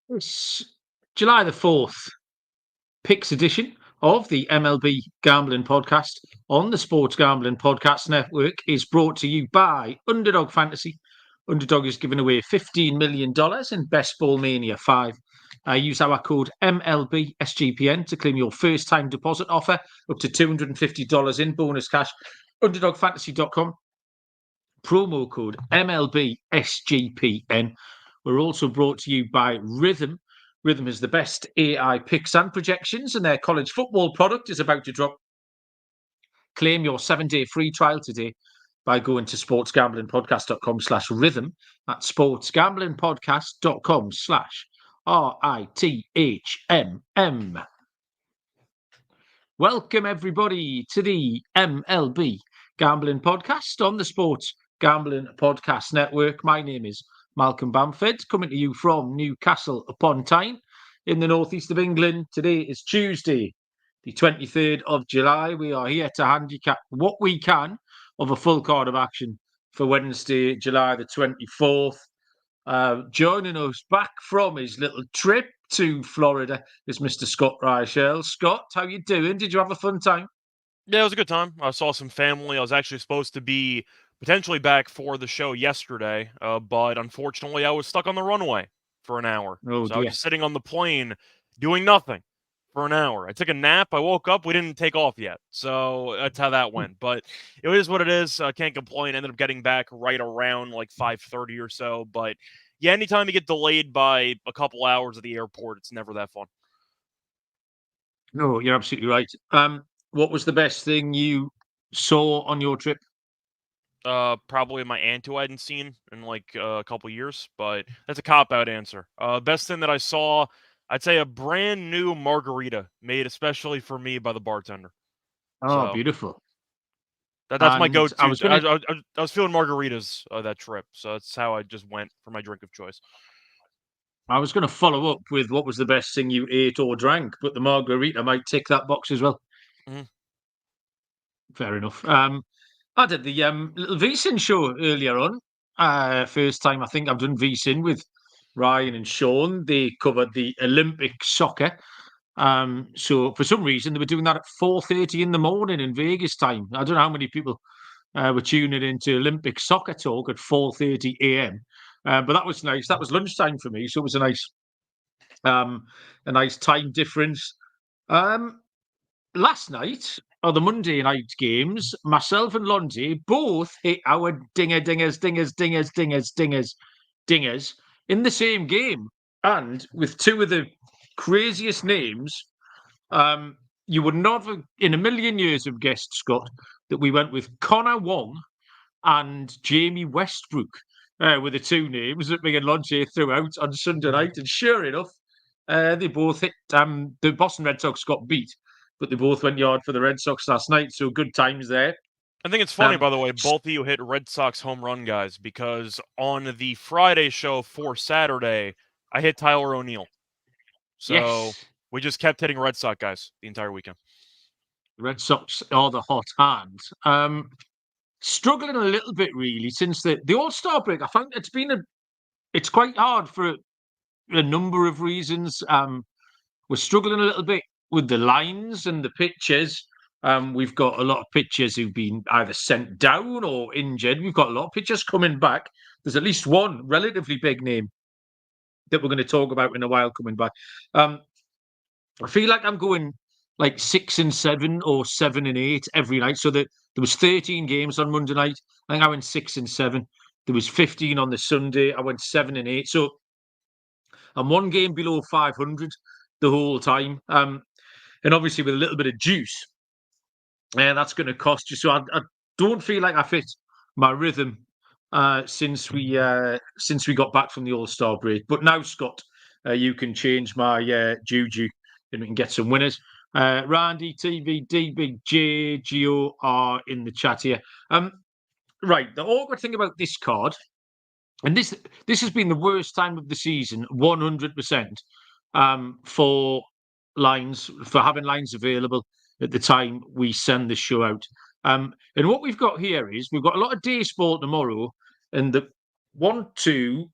It's July the 4th, picks edition of the MLB Gambling Podcast on the Sports Gambling Podcast Network is brought to you by Underdog Fantasy. Underdog is giving away $15 million in Best Ball Mania 5. Use our code MLB SGPN to claim your first time deposit offer up to $250 in bonus cash. UnderdogFantasy.com. Promo code MLB SGPN. We're also brought to you by Rhythm. Rhythm is the best AI picks and projections, and their college football product is about to drop. Claim your 7-day free trial today by going to sportsgamblingpodcast.com/rhythm. That's sportsgamblingpodcast.com/RITHMM. Welcome, everybody, to the MLB Gambling Podcast on the Sports Gambling Podcast Network. My name is Malcolm Bamford, coming to you from Newcastle upon Tyne in the northeast of England. Today is Tuesday, the 23rd of July. We are here to handicap what we can of a full card of action for Wednesday, July the 24th. Joining us back from his little trip to Florida is Mr. Scott Reichel. Scott, how you doing? Did you have a fun time? Yeah, it was a good time. I saw some family. I was actually supposed to be potentially back for the show yesterday, but unfortunately I was stuck on the runway for an hour. Oh So I was dear. just sitting on the plane doing nothing for an hour. I took a nap. I woke up. We didn't take off yet. So that's how that went. But it is what it is. I can't complain. Ended up getting back right around like 5:30 or so. But yeah, anytime you get delayed by a couple hours at the airport, it's never that fun. No, you're absolutely right. What was the best thing you saw on your trip? Probably my aunt who I hadn't seen in like a couple years, but that's a cop-out answer. Best thing that I saw, I'd say a brand new margarita made especially for me by the bartender. Oh, So beautiful. that's my And I go-to. was going to I was feeling margaritas that trip, so that's how I just went for my drink of choice. I was going to follow up with what was the best thing you ate or drank, but the margarita might tick that box as well. Mhm. Fair enough. I did the little VSIN show earlier on. First time I think I've done VSIN with Ryan and Sean. They covered the Olympic soccer. So for some reason they were doing that at 4:30 in the morning in Vegas time. I don't know how many people were tuning into Olympic soccer talk at 4:30 a.m. But that was nice. That was lunchtime for me, so it was um, a nice time difference. Um, Last night, or the Monday night games, myself and Londy both hit our dingers in the same game. And with two of the craziest names, you would not have, in a million years, have guessed, Scott, that we went with Connor Wong and Jamie Westbrook were the two names that me and Longy threw out on Sunday night. And sure enough, they both hit. The Boston Red Sox got beat, but they both went yard for the Red Sox last night. So good times there. I think it's funny, Um, by the way, both of you hit Red Sox home run guys because on the Friday show for Saturday, I hit Tyler O'Neill. So yes, we just kept hitting Red Sox guys the entire weekend. Red Sox are the hot hand. Struggling a little bit really since the All Star break. I think it's quite hard for a number of reasons. We're struggling a little bit with the lines and the pitches. We've got a lot of pitchers who've been either sent down or injured. We've got a lot of pitchers coming back. There's at least one relatively big name that we're going to talk about in a while coming back. Um, I feel like I'm going like 6-7 or 7-8 every night. So that there was 13 games on Monday night. I think I went 6-7. There was 15 on the Sunday. I went 7-8. So I'm one game below 500 the whole time. And obviously with a little bit of juice, and that's going to cost you. So I don't feel like I've hit my rhythm since we got back from the All Star break. But now, Scott, you can change my juju, and we can get some winners. Randy, TVD, Big J, Gio are in the chat here. Right, the awkward thing about this card, and this has been the worst time of the season, 100%, for lines for having lines available at the time we send the show out. And what we've got here is we've got a lot of day sport tomorrow, and the 1, 2,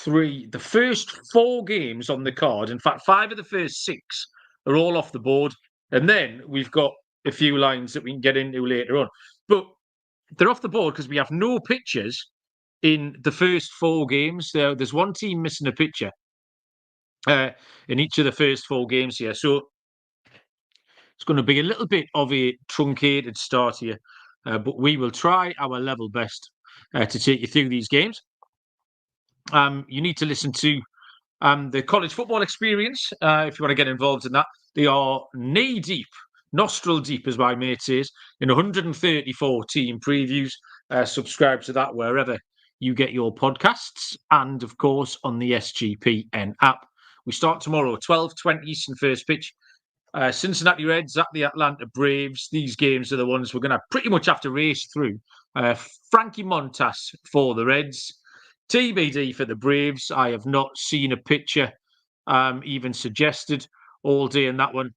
the first 4 games on the card. In fact, 5 of the first 6 are all off the board, and then we've got a few lines that we can get into later on. But they're off the board because we have no pitchers in the first 4 games. There's one team missing a pitcher in each of the first 4 games here, so it's going to be a little bit of a truncated start here, but we will try our level best to take you through these games. You need to listen to the college football experience if you want to get involved in that. They are knee deep, nostril deep, as my mate says, in 134 team previews. Subscribe to that wherever you get your podcasts, and of course on the SGPN app. We start tomorrow, 12:20 Eastern first pitch. Cincinnati Reds at the Atlanta Braves. These games are the ones we're going to pretty much have to race through. Frankie Montas for the Reds. TBD for the Braves. I have not seen a picture even suggested all day in that one.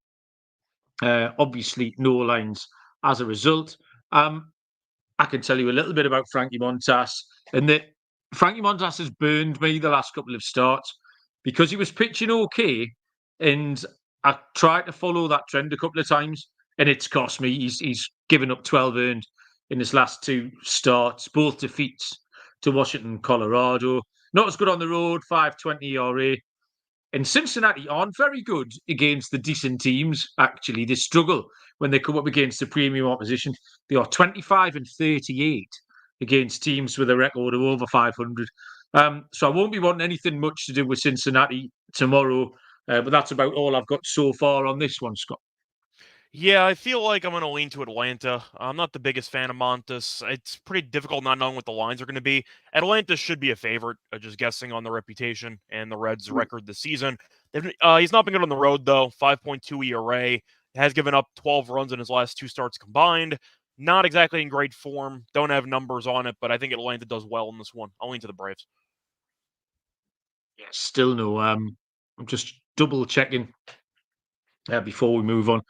Obviously, no lines as a result. I can tell you a little bit about Frankie Montas, and that Frankie Montas has burned me the last couple of starts because he was pitching okay, and I tried to follow that trend a couple of times, and it's cost me. He's given up 12 earned in his last 2 starts, both defeats to Washington, Colorado. Not as good on the road, 5.20 ERA. And Cincinnati aren't very good against the decent teams, actually. They struggle when they come up against the premium opposition. They are 25 and 38 against teams with a record of over 500. So I won't be wanting anything much to do with Cincinnati tomorrow, but that's about all I've got so far on this one, Scott. Yeah, I feel like I'm going to lean to Atlanta. I'm not the biggest fan of Montas. It's pretty difficult not knowing what the lines are going to be. Atlanta should be a favorite, just guessing on the reputation and the Reds' record this season. He's not been good on the road, though. 5.2 ERA. Has given up 12 runs in his last 2 starts combined. Not exactly in great form. Don't have numbers on it, but I think Atlanta does well in this one. I'll lean to the Braves. Yeah, still no. I'm just double checking before we move on.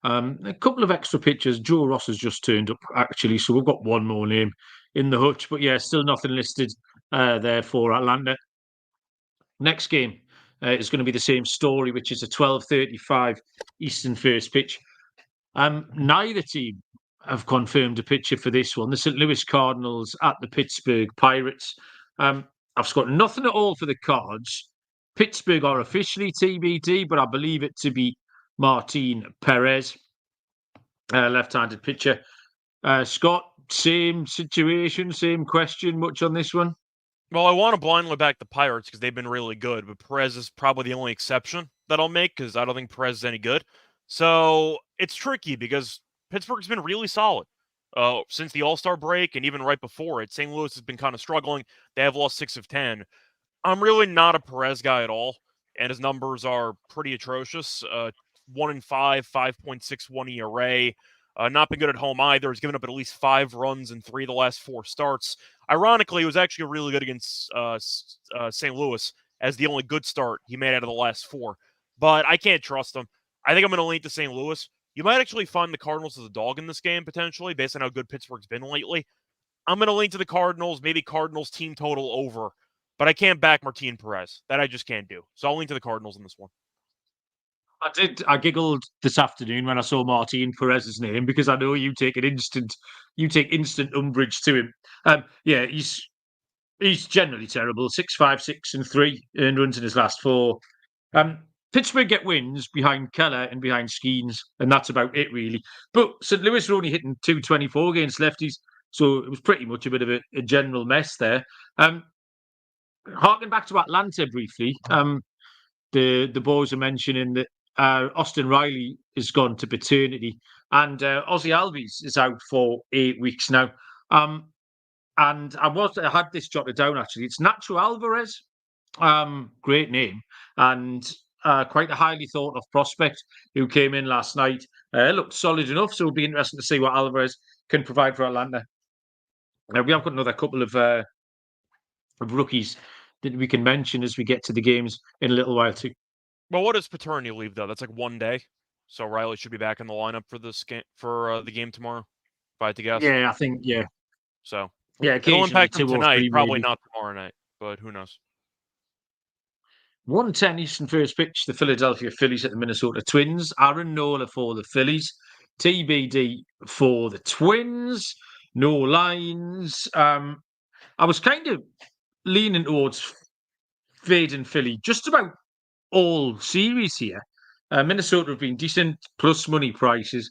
A couple of extra pictures. Joe Ross has just turned up, actually, so we've got one more name in the hutch. But yeah, still nothing listed there for Atlanta. Next game is going to be the same story, which is a 12:35 Eastern first pitch. Neither team have confirmed a pitcher for this one. The St. Louis Cardinals at the Pittsburgh Pirates. I've got nothing at all for the Cards. Pittsburgh are officially TBD, but I believe it to be Martin Perez, left-handed pitcher. Scott, same situation, same question, much on this one? Well, I want to blindly back the Pirates because they've been really good, but Perez is probably the only exception that I'll make because I don't think Perez is any good. So it's tricky because Pittsburgh's been really solid since the All-Star break and even right before it. St. Louis has been kind of struggling. They have lost 6 of 10. I'm really not a Perez guy at all, and his numbers are pretty atrocious. 1-5, 5.61 ERA. Not been good at home either. He's given up at least 5 runs in 3 of the last 4 starts. Ironically, he was actually really good against St. Louis as the only good start he made out of the last 4. But I can't trust him. I think I'm going to lean to St. Louis. You might actually find the Cardinals as a dog in this game, potentially, based on how good Pittsburgh's been lately. I'm going to lean to the Cardinals, maybe Cardinals team total over. But I can't back Martin Perez. That I just can't do. So I'll lean to the Cardinals in this one. I giggled this afternoon when I saw Martin Perez's name because I know you take instant umbrage to him. Yeah, he's generally terrible. 6.5, 6 and 3 earned runs in his last 4. Pittsburgh get wins behind Keller and behind Skeens, and that's about it really. But St. Louis are only hitting 224 against lefties, so it was pretty much a bit of a general mess there. Harking back to Atlanta briefly, the boys are mentioning that Austin Riley has gone to paternity, and Ozzy Albies is out for 8 weeks now. And I had this jotted down actually. It's Nacho Alvarez, great name, and quite a highly thought of prospect who came in last night. Looked solid enough, so it'll be interesting to see what Alvarez can provide for Atlanta. We have got another couple of rookies that we can mention as we get to the games in a little while too. Well, what is paternity leave though? That's like 1 day, so Riley should be back in the lineup for this game for the game tomorrow. If I had to guess. Yeah, I think So yeah, it'll occasionally impact him 2 or tonight, 3 probably maybe. not tomorrow night, but who knows? 1:10 Eastern first pitch, the Philadelphia Phillies at the Minnesota Twins. Aaron Nola for the Phillies. TBD for the Twins. No lines. I was kind of leaning towards fading Philly just about all series here. Minnesota have been decent, plus money prices.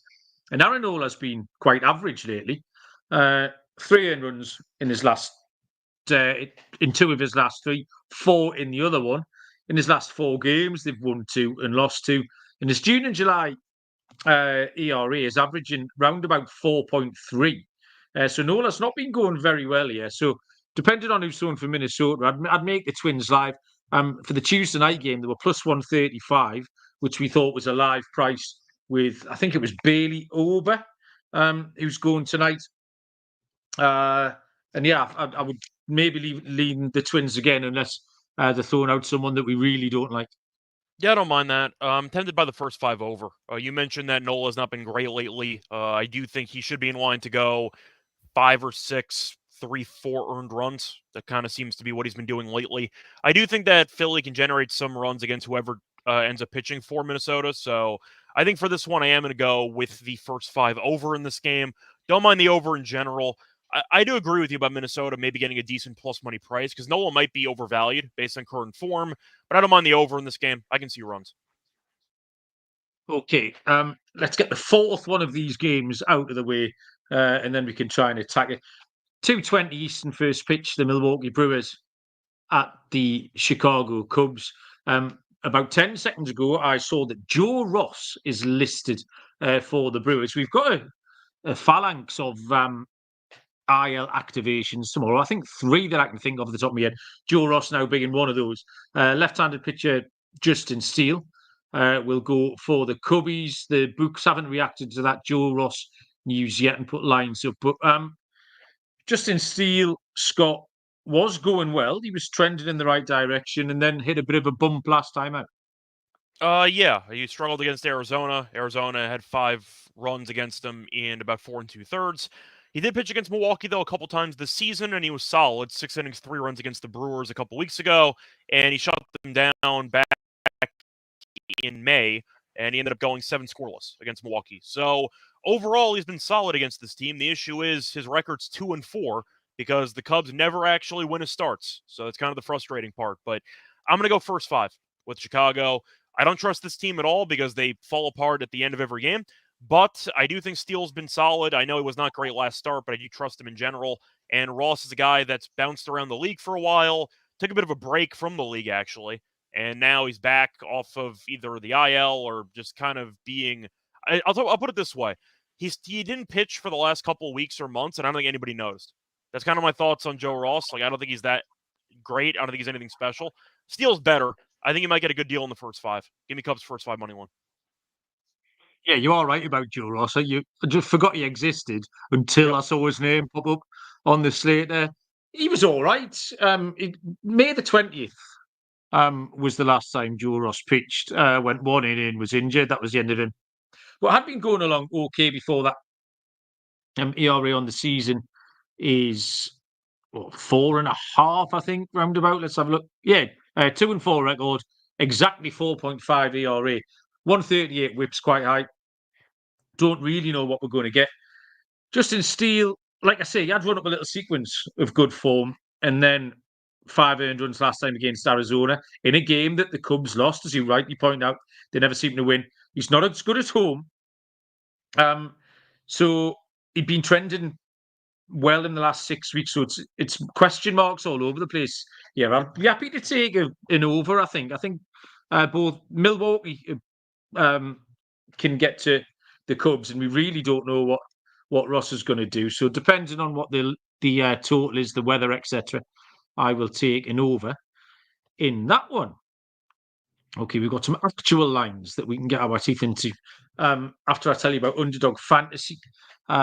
And Aaron Nola's been quite average lately. 3 earned runs in his last in 2 of his last 3, 4 in the other one. In his last 4 games, they've won 2 and lost 2. And his June and July ERA is averaging round about 4.3. So Nola's not been going very well here. So depending on who's throwing for Minnesota, I'd make the Twins live. For the Tuesday night game, they were plus 135, which we thought was a live price with, I think it was Bailey Ober, who's going tonight. And yeah, I would maybe lean the Twins again unless they're throwing out someone that we really don't like. Yeah, I don't mind that. I'm tempted by the first 5 over. You mentioned that Nola's not been great lately. I do think he should be in line to go 5 or 6, 3, 4 earned runs. That kind of seems to be what he's been doing lately. I do think that Philly can generate some runs against whoever ends up pitching for Minnesota. So I think for this one, I am going to go with the first 5 over in this game. Don't mind the over in general. I do agree with you about Minnesota maybe getting a decent plus money price because Nola might be overvalued based on current form, but I don't mind the over in this game. I can see runs. Okay, let's get the fourth one of these games out of the way, and then we can try and attack it. 2:20 Eastern first pitch, the Milwaukee Brewers at the Chicago Cubs. About 10 seconds ago, I saw that Joe Ross is listed for the Brewers. We've got a phalanx of IL activations tomorrow. I think 3 that I can think of at the top of my head. Joe Ross now being one of those. Left-handed pitcher Justin Steele will go for the Cubbies. The books haven't reacted to that Joe Ross news yet and put lines up. But Justin Steele, Scott, was going well. He was trending in the right direction and then hit a bit of a bump last time out. Yeah, he struggled against Arizona. Arizona had 5 runs against him in about 4 2/3. He did pitch against Milwaukee, though, a couple times this season, and he was solid. 6 innings, 3 runs against the Brewers a couple weeks ago, and he shut them down back in May, and he ended up going 7 scoreless against Milwaukee. So overall, he's been solid against this team. The issue is his record's 2-4 because the Cubs never actually win his starts. So that's kind of the frustrating part. But I'm going to go first 5 with Chicago. I don't trust this team at all because they fall apart at the end of every game. But I do think Steele's been solid. I know he was not great last start, but I do trust him in general. And Ross is a guy that's bounced around the league for a while, took a bit of a break from the league, actually. And now he's back off of either the IL or just kind of being. I'll put it this way: he didn't pitch for the last couple of weeks or months, and I don't think anybody noticed. That's kind of my thoughts on Joe Ross. Like I don't think he's that great. I don't think he's anything special. Steele's better. I think he might get a good deal in the first 5. Give me Cubs first 5 money one. Yeah, you are right about Joe Ross. I just forgot he existed until I saw his name pop up on the slate there. He was all right. May the 20th was the last time Joe Ross pitched. Went 1 inning, was injured. That was the end of him. But had been going along okay before that. ERA on the season is 4.5, I think, roundabout. Let's have a look. Yeah, 2-4 record, exactly 4.5 ERA. 138 whips, quite high. Don't really know what we're going to get. Justin Steele, like I say, he had run up a little sequence of good form and then 5 earned runs last time against Arizona in a game that the Cubs lost, as you rightly point out. They never seem to win. He's not as good at home. So he'd been trending well in the last 6 weeks. So it's question marks all over the place. Yeah, I'd be happy to take an over, I think. I think both Milwaukee can get to the Cubs, and we really don't know what Ross is going to do. So depending on what the total is, the weather, etc., I will take an over in that one. Okay, we've got some actual lines that we can get our teeth into. After I tell you about Underdog Fantasy,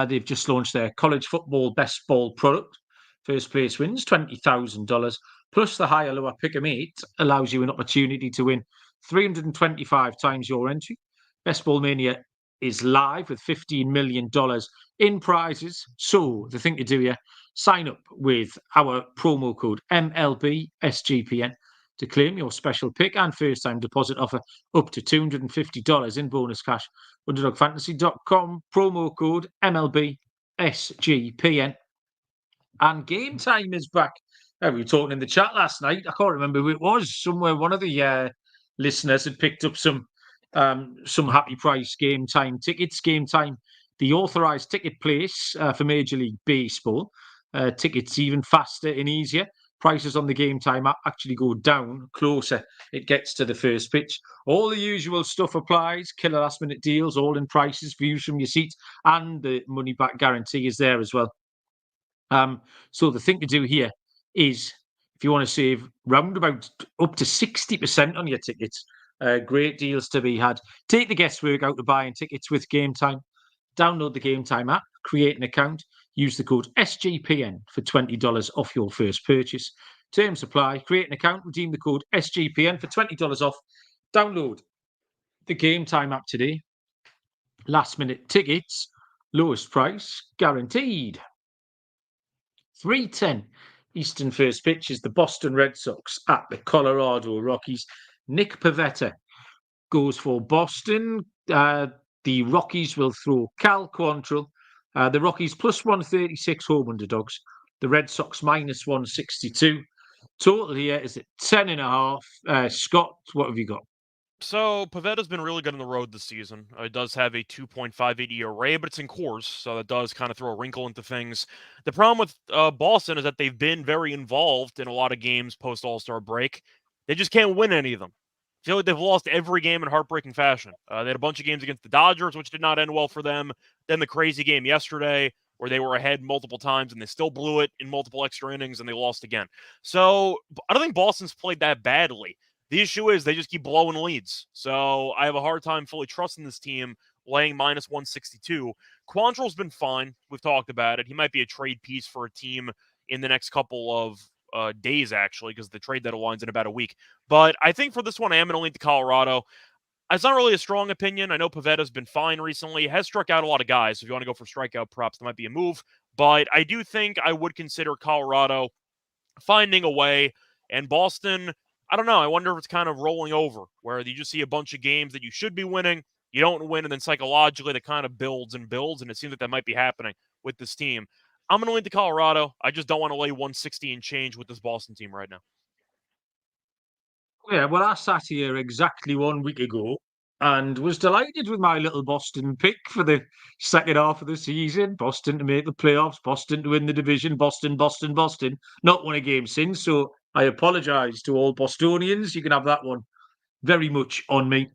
they've just launched their college football best ball product. First place wins $20,000, plus the higher lower pick 'em 8 allows you an opportunity to win 325 times your entry. Best Ball Mania is live with $15 million in prizes. So the thing to do here, sign up with our promo code MLB SGPN to claim your special pick and first-time deposit offer up to $250 in bonus cash. UnderdogFantasy.com, promo code MLB SGPN. And game time is back. We were talking in the chat last night. I can't remember who it was. Somewhere one of the listeners had picked up some happy price game time tickets. Game time, the authorised ticket place for Major League Baseball. Tickets even faster and easier. Prices on the game time app actually go down closer it gets to the first pitch. All the usual stuff applies. Killer last minute deals, all in prices, views from your seat, and the money back guarantee is there as well. So the thing to do here is, if you want to save round about up to 60% on your tickets, great deals to be had. Take the guesswork out of buying tickets with Game Time. Download the Game Time app, create an account, use the code SGPN for $20 off your first purchase. Terms apply. Create an account, redeem the code SGPN for $20 off. Download the Game Time app today. Last minute tickets, lowest price guaranteed. 3:10 Eastern first pitch is the Boston Red Sox at the Colorado Rockies. Nick Pivetta goes for Boston. The Rockies will throw Cal Quantrill. The Rockies plus 136 home underdogs. The Red Sox minus 162. Total here is at 10.5. Scott, what have you got? So Pavetta's been really good on the road this season. It does have a 2.58 ERA, but it's in Coors, so that does kind of throw a wrinkle into things. The problem with Boston is that they've been very involved in a lot of games post All-Star break. They just can't win any of them. I feel like they've lost every game in heartbreaking fashion. They had a bunch of games against the Dodgers, which did not end well for them. Then the crazy game yesterday, where they were ahead multiple times and they still blew it in multiple extra innings and they lost again. So I don't think Boston's played that badly. The issue is they just keep blowing leads. So I have a hard time fully trusting this team laying minus 162. Quantrill's been fine. We've talked about it. He might be a trade piece for a team in the next couple of days, actually, because the trade deadline's in about a week. But I think for this one, I am going to lean to Colorado. It's not really a strong opinion. I know Pavetta's been fine recently. He has struck out a lot of guys. So if you want to go for strikeout props, that might be a move. But I do think I would consider Colorado finding a way. And Boston, I don't know. I wonder if it's kind of rolling over, where you just see a bunch of games that you should be winning, you don't win, and then psychologically that kind of builds and builds, and it seems like that might be happening with this team. I'm going to lean to Colorado. I just don't want to lay 160 and change with this Boston team right now. Yeah, well, I sat here exactly 1 week ago and was delighted with my little Boston pick for the second half of the season. Boston to make the playoffs, Boston to win the division, Boston, Boston, Boston. Not won a game since, so I apologise to all Bostonians. You can have that one very much on me.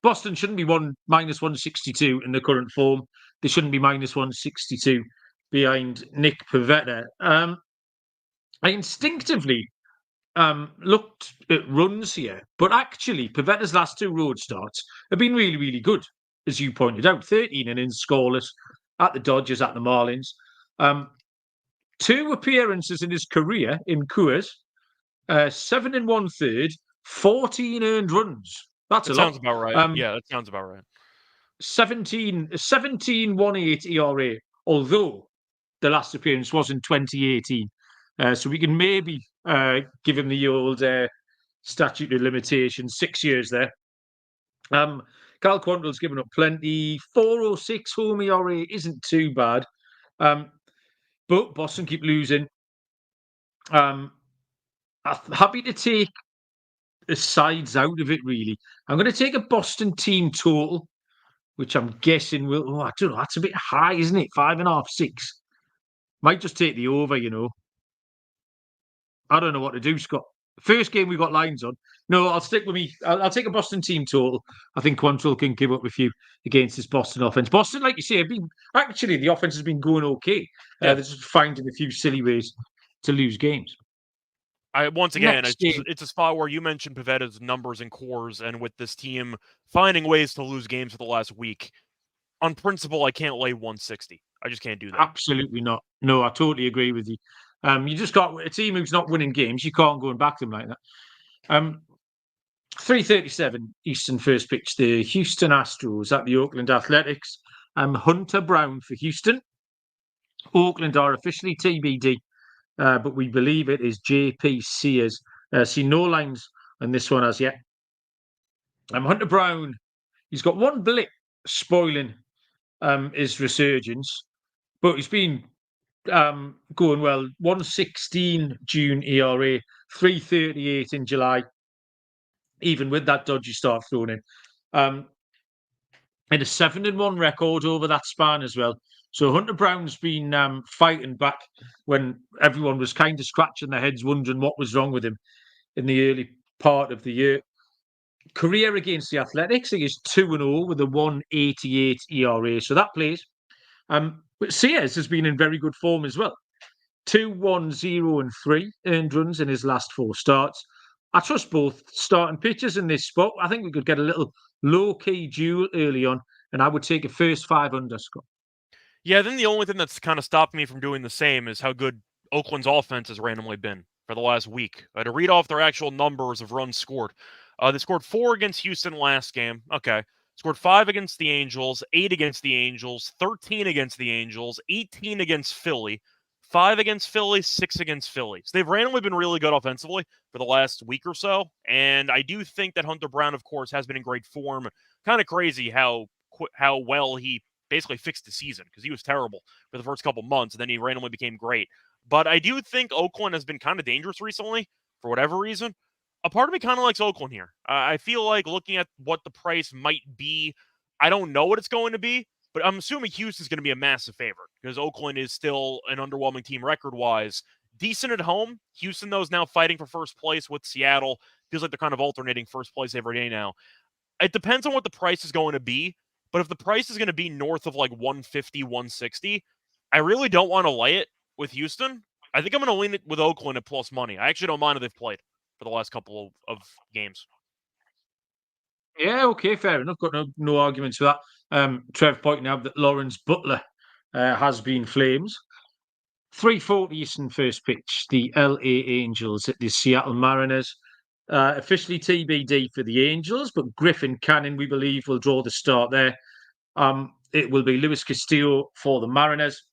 Boston shouldn't be minus 162 in the current form. They shouldn't be minus 162 behind Nick Pivetta. I instinctively looked at runs here, but actually Pavetta's last two road starts have been really, really good, as you pointed out. 13 innings scoreless at the Dodgers, at the Marlins. 2 appearances in his career in Coors, 7 1/3, 14 earned runs. That's a lot. Sounds about right. Yeah, that sounds about right. 17.18 ERA, although the last appearance was in 2018. So we can maybe give him the old statute of limitations, 6 years there. Cal Quantrill's given up plenty. 4.06 home ERA isn't too bad. But Boston keep losing. I'm happy to take the sides out of it, really. I'm going to take a Boston team total, which I'm guessing will... I don't know, that's a bit high, isn't it? 5.5, 6. Might just take the over, you know. I don't know what to do, Scott. First game we got lines on. No, I'll stick with me. I'll take a Boston team total. I think Quantrill can give up a few against this Boston offense. Boston, like you say, actually the offense has been going okay. They're just finding a few silly ways to lose games. Once again, it's a spot where you mentioned Pavetta's numbers and cores, and with this team finding ways to lose games for the last week, on principle, I can't lay 160. I just can't do that. Absolutely not. No, I totally agree with you. You just got a team who's not winning games. You can't go and back them like that. 3:37 Eastern first pitch. The Houston Astros at the Oakland Athletics. Hunter Brown for Houston. Oakland are officially TBD, but we believe it is JP Sears See no lines on this one as yet. Hunter Brown, he's got one blip spoiling his resurgence, but he's been going well. 116 June ERA, 338 in July, even with that dodgy start thrown in. And a 7-1 record over that span as well. So Hunter Brown's been fighting back when everyone was kind of scratching their heads, wondering what was wrong with him in the early part of the year. Career against the Athletics, he is 2-0 with a 188 ERA. So that plays. But Sears has been in very good form as well. 2-1, 0, and 3 earned runs in his last 4 starts. I trust both starting pitchers in this spot. I think we could get a little low-key duel early on, and I would take a first 5 under, Scott. Yeah, then the only thing that's kind of stopped me from doing the same is how good Oakland's offense has randomly been for the last week. To read off their actual numbers of runs scored, they scored 4 against Houston last game. Okay. Scored 5 against the Angels, 8 against the Angels, 13 against the Angels, 18 against Philly, 5 against Philly, 6 against Philly. So they've randomly been really good offensively for the last week or so. And I do think that Hunter Brown, of course, has been in great form. Kind of crazy how well he basically fixed the season, because he was terrible for the first couple months, and then he randomly became great. But I do think Oakland has been kind of dangerous recently for whatever reason. A part of me kind of likes Oakland here. I feel like looking at what the price might be, I don't know what it's going to be, but I'm assuming Houston's going to be a massive favorite because Oakland is still an underwhelming team record-wise. Decent at home. Houston, though, is now fighting for first place with Seattle. Feels like they're kind of alternating first place every day now. It depends on what the price is going to be, but if the price is going to be north of like 150, 160, I really don't want to lay it with Houston. I think I'm going to lean it with Oakland at plus money. I actually don't mind if they've played for the last couple of games. Yeah, okay, fair enough. Got no arguments for that. Trev pointing out that Lawrence Butler has been Flames. 3:40 Eastern first pitch. The LA Angels at the Seattle Mariners. Officially TBD for the Angels, but Griffin Canning, we believe, will draw the start there. It will be Luis Castillo for the Mariners.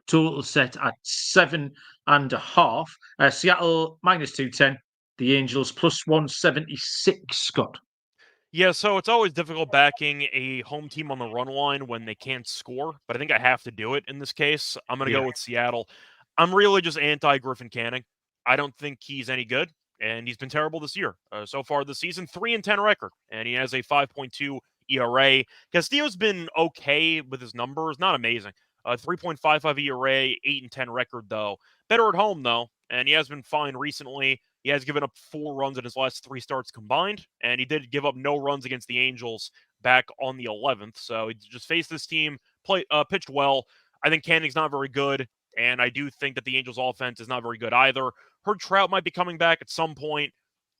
Total set at 7.5. Seattle minus 210. The Angels plus 176, Scott. Yeah, so it's always difficult backing a home team on the run line when they can't score, but I think I have to do it in this case. I'm going to go with Seattle. I'm really just anti-Griffin Canning. I don't think he's any good, and he's been terrible this year. So far this season, 3-10 record, and he has a 5.2 ERA. Castillo's been okay with his numbers, not amazing. 3.55 ERA, 8-10 record, though. Better at home, though, and he has been fine recently. He has given up 4 runs in his last 3 starts combined, and he did give up no runs against the Angels back on the 11th. So he just faced this team, pitched well. I think Canning's not very good, and I do think that the Angels' offense is not very good either. Heard Trout might be coming back at some point.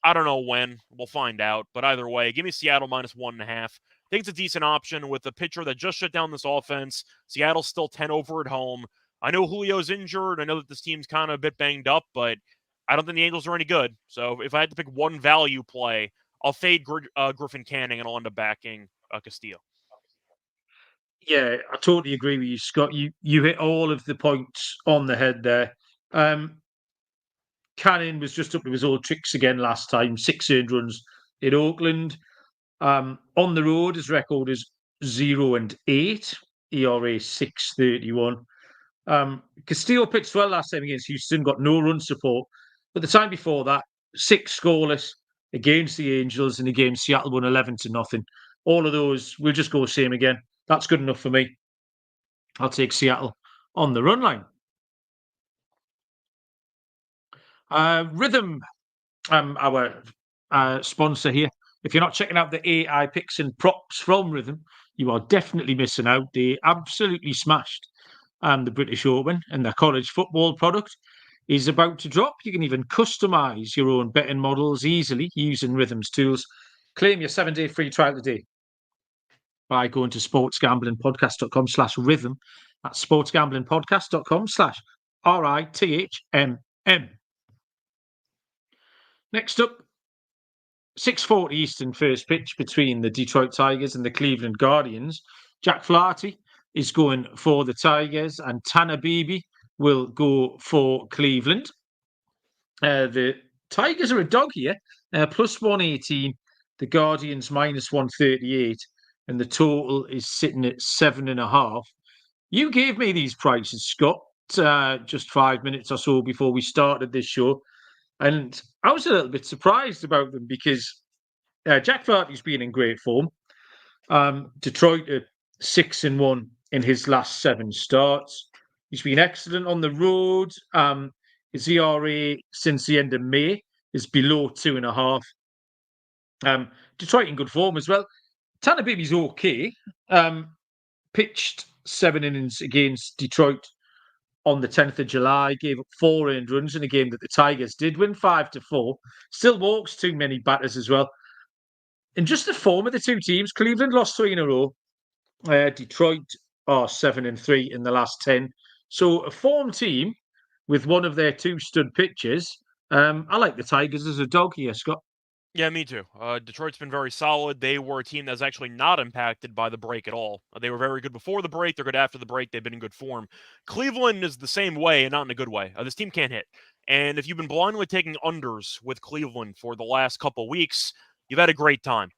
I don't know when. We'll find out. But either way, give me Seattle minus 1.5. I think it's a decent option with a pitcher that just shut down this offense. Seattle's still 10 over at home. I know Julio's injured. I know that this team's kind of a bit banged up, but I don't think the Angels are any good. So if I had to pick one value play, I'll fade Griffin Canning and I'll end up backing Castillo. Yeah, I totally agree with you, Scott. You hit all of the points on the head there. Canning was just up to his old tricks again last time. 6 earned runs in Oakland. On the road, his record is 0-8. ERA 6.31. Castillo pitched well last time against Houston, got no run support. But the time before that, 6 scoreless against the Angels in the game Seattle won 11-0. All of those, we'll just go same again. That's good enough for me. I'll take Seattle on the run line. Rhythm, our sponsor here. If you're not checking out the AI picks and props from Rhythm, you are definitely missing out. They absolutely smashed the British Open, and their college football product is about to drop. You can even customize your own betting models easily using Rhythm's tools. Claim your 7-day free trial today by going to sportsgamblingpodcast.com/rhythm. That's sportsgamblingpodcast.com/RITHMM. Next up, 6:40 Eastern first pitch between the Detroit Tigers and the Cleveland Guardians. Jack Flaherty is going for the Tigers, and Tanner Bibee will go for Cleveland. The Tigers are a dog here, plus 118. The Guardians minus 138, and the total is sitting at 7.5. You gave me these prices, Scott, just 5 minutes or so before we started this show, and I was a little bit surprised about them because Jack Flaherty's been in great form. Detroit are 6-1 in his last 7 starts. He's been excellent on the road. His ERA since the end of May is below 2.5. Detroit in good form as well. Tanner Bibee's okay. Pitched 7 innings against Detroit on the 10th of July, gave up 4 earned runs in a game that the Tigers did win 5-4. Still walks too many batters as well. And just the form of the two teams, Cleveland lost 3 in a row. Detroit are 7-3 in the last 10. So a form team with one of their 2 stud pitchers. I like the Tigers as a dog here, Scott. Yeah, me too. Detroit's been very solid. They were a team that's actually not impacted by the break at all. They were very good before the break. They're good after the break. They've been in good form. Cleveland is the same way, and not in a good way. This team can't hit. And if you've been blindly taking unders with Cleveland for the last couple weeks, you've had a great time.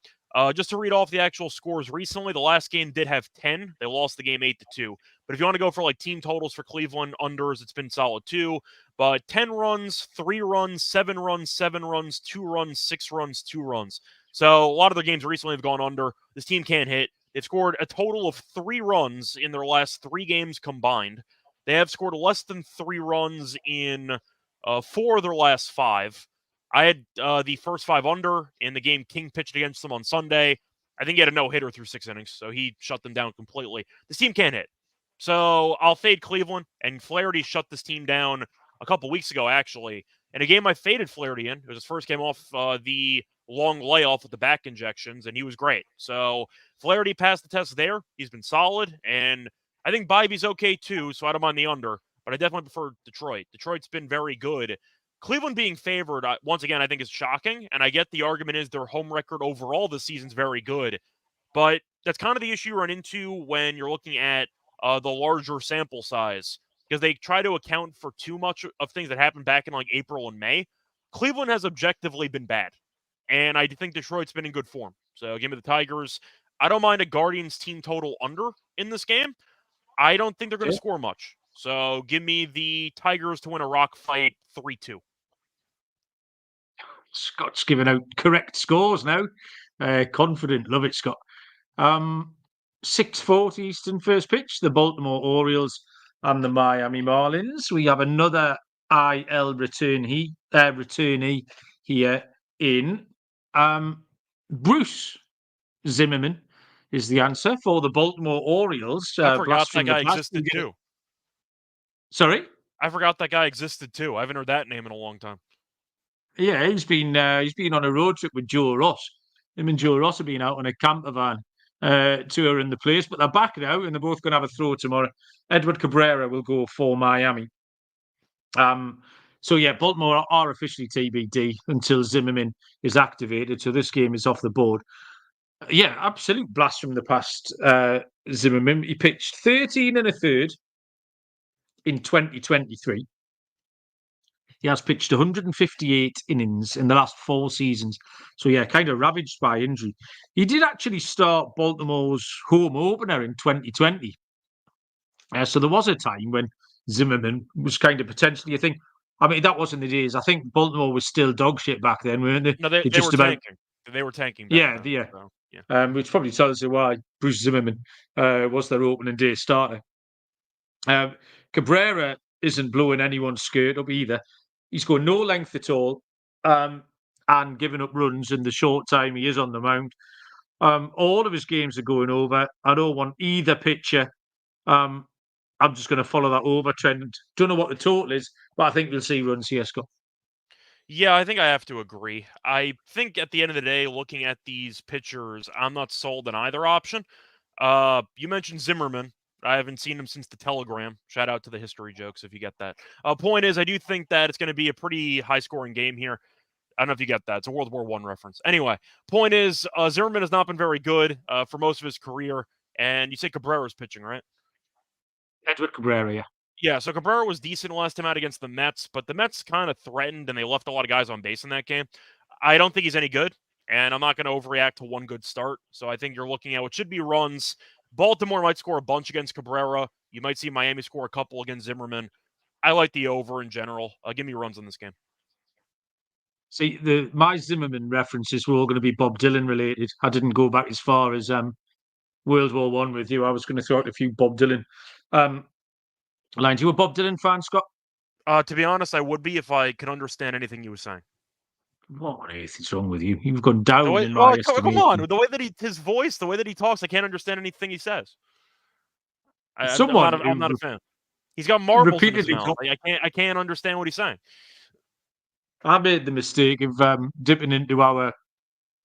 Just to read off the actual scores recently, the last game did have 10. They lost the game 8-2. But if you want to go for like team totals for Cleveland unders, it's been solid too. But 10 runs, 3 runs, 7 runs, 7 runs, 2 runs, 6 runs, 2 runs. So a lot of their games recently have gone under. This team can't hit. They've scored a total of 3 runs in their last 3 games combined. They have scored less than 3 runs in 4 of their last 5. I had the first 5 under in the game King pitched against them on Sunday. I think he had a no-hitter through 6 innings, so he shut them down completely. This team can't hit. So I'll fade Cleveland, and Flaherty shut this team down a couple weeks ago, actually. In a game I faded Flaherty in. It was his first game off the long layoff with the back injections, and he was great. So Flaherty passed the test there. He's been solid, and I think Bibee's okay too, so I don't mind the under, but I definitely prefer Detroit. Detroit's been very good. Cleveland being favored, once again, I think is shocking, and I get the argument is their home record overall this season's very good, but that's kind of the issue you run into when you're looking at the larger sample size, because they try to account for too much of things that happened back in like April and May. Cleveland has objectively been bad, and I think Detroit's been in good form. So give me the Tigers. I don't mind a Guardians team total under in this game. I don't think they're going to score much. So give me the Tigers to win a rock fight 3-2. Scott's giving out correct scores now. Confident. Love it, Scott. 6:40 Eastern first pitch. The Baltimore Orioles and the Miami Marlins. We have another IL returnee here in Bruce Zimmerman is the answer for the Baltimore Orioles. I forgot that guy existed too. Sorry? I forgot that guy existed too. I haven't heard that name in a long time. Yeah, he's been on a road trip with Joe Ross. Him and Joe Ross have been out on a camper van touring the place, but they're back now and they're both going to have a throw tomorrow. Edward Cabrera will go for Miami. So yeah, Baltimore are officially TBD until Zimmerman is activated. So this game is off the board. Yeah, absolute blast from the past. Zimmerman, he pitched 13 1/3 in 2023. He has pitched 158 innings in the last 4 seasons. So, yeah, kind of ravaged by injury. He did actually start Baltimore's home opener in 2020. So there was a time when Zimmerman was kind of potentially a thing. I mean, that wasn't the days. I think Baltimore was still dog shit back then, weren't they? No, they just were tanking. They were tanking back then. So, yeah. Which probably tells you why Bruce Zimmerman was their opening day starter. Cabrera isn't blowing anyone's skirt up either. He's got no length at all, and giving up runs in the short time he is on the mound. All of his games are going over. I don't want either pitcher. I'm just going to follow that over trend. Don't know what the total is, but I think we'll see runs here, Scott. Yeah, I think I have to agree. I think at the end of the day, looking at these pitchers, I'm not sold on either option. You mentioned Zimmerman. I haven't seen him since the Telegram. Shout out to the history jokes if you get that. Point is, I do think that it's going to be a pretty high-scoring game here. I don't know if you get that. It's a World War I reference. Anyway, point is, Zimmerman has not been very good for most of his career. And you say Cabrera's pitching, right? Edward Cabrera, yeah. Yeah, so Cabrera was decent last time out against the Mets, but the Mets kind of threatened and they left a lot of guys on base in that game. I don't think he's any good, and I'm not going to overreact to one good start. So I think you're looking at what should be runs. Baltimore might score a bunch against Cabrera. You might see Miami score a couple against Zimmerman. I like the over in general. Give me runs in this game. See, my Zimmerman references were all going to be Bob Dylan related. I didn't go back as far as World War One with you. I was going to throw out a few Bob Dylan lines. You a Bob Dylan fan, Scott? To be honest, I would be if I could understand anything you were saying. What on earth is wrong with you? You've gone down in Oh, my come on, estimation. the way that his voice, the way that he talks, I can't understand anything he says. Someone I'm not a who fan. He's got marbles in his repeatedly mouth. I can't understand what he's saying. I made the mistake of dipping into our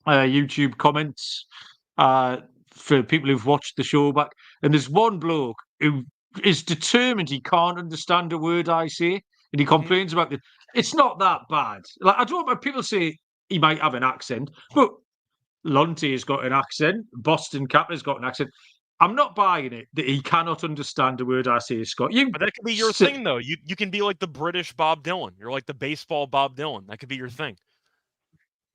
YouTube comments for people who've watched the show back, and there's one bloke who is determined he can't understand a word I say, and he complains about it. It's not that bad. Like I don't know, people say he might have an accent, but Lonte's got an accent, Boston Capper's got an accent. I'm not buying it that he cannot understand a word I say, Scott. But that could be your thing, though. You can be like the British Bob Dylan. You're like the baseball Bob Dylan. That could be your thing.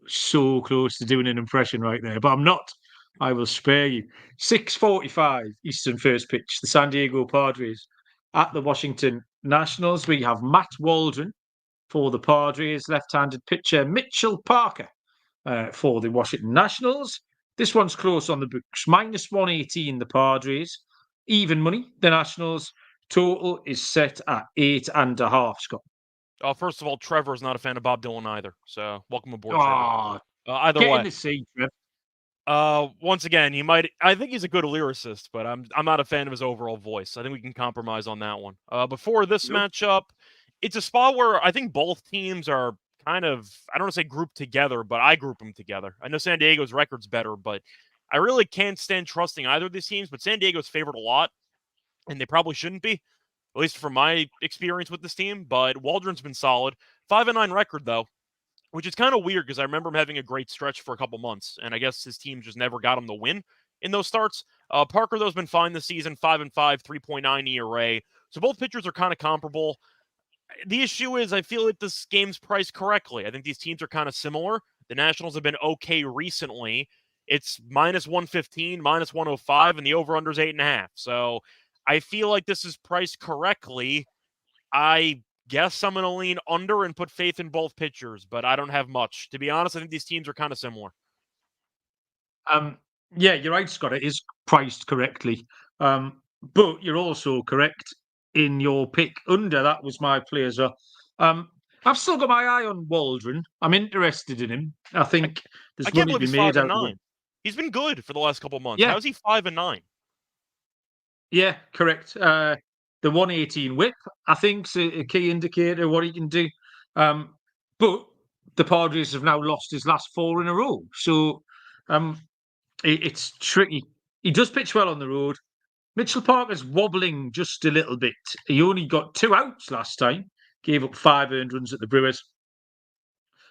So close to doing an impression right there, but I'm not. I will spare you. 6:45 Eastern first pitch. The San Diego Padres at the Washington Nationals. We have Matt Waldron for the Padres, left-handed pitcher Mitchell Parker for the Washington Nationals. This one's close on the books. -118 the Padres. Even money, the Nationals. Total is set at 8.5, Scott. First of all, Trevor is not a fan of Bob Dylan either. So welcome aboard, Oh, Trevor. Either get way, in the seat, Trev. once again, I think he's a good lyricist, but I'm not a fan of his overall voice. I think we can compromise on that one. Before this Nope. matchup, it's a spot where I think both teams are kind of, I don't want to say grouped together, but I group them together. I know San Diego's record's better, but I really can't stand trusting either of these teams. But San Diego's favored a lot, and they probably shouldn't be, at least from my experience with this team. But Waldron's been solid. 5-9 record, though, which is kind of weird because I remember him having a great stretch for a couple months, and I guess his team just never got him the win in those starts. Parker, though, has been fine this season, 5-5, 3.9 ERA. So both pitchers are kind of comparable. The issue is I feel like this game's priced correctly. I think these teams are kind of similar. The Nationals have been okay recently. It's -115, -105, and the over-under is 8.5. So I feel like this is priced correctly. I guess I'm going to lean under and put faith in both pitchers, but I don't have much. To be honest, I think these teams are kind of similar. Yeah, you're right, Scott. It is priced correctly. But you're also correct in your pick under. That was my play as well. I've still got my eye on Waldron. I'm interested in him. I think I there's can't money to believe be he's made 5 out and of 9. him. He's been good for the last couple months. Yeah, How is he 5-9? yeah, correct. The 118 whip, I think, is a key indicator of what he can do. But the Padres have now lost his last 4 in a row. So it's tricky. He does pitch well on the road. Mitchell Parker's wobbling just a little bit. He only got 2 outs last time, gave up 5 earned runs at the Brewers.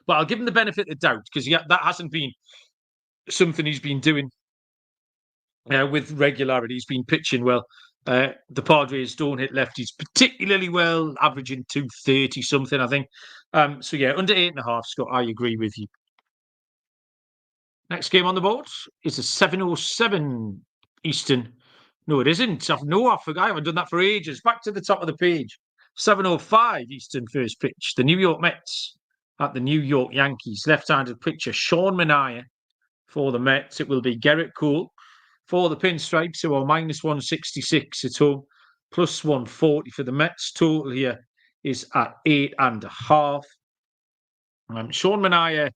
But I'll give him the benefit of the doubt because that hasn't been something he's been doing with regularity. He's been pitching well. The Padres don't hit lefties particularly well, averaging 230 something, I think. So yeah, under 8.5, Scott, I agree with you. Next game on the board is a 7:07 Eastern. No, it isn't. I forgot. I haven't done that for ages. Back to the top of the page. 7:05 Eastern first pitch. The New York Mets at the New York Yankees. Left-handed pitcher Sean Manaea for the Mets. It will be Gerrit Cole for the Pinstripes, who are -166 at home, +140 for the Mets. Total here is at 8.5. Sean Manaea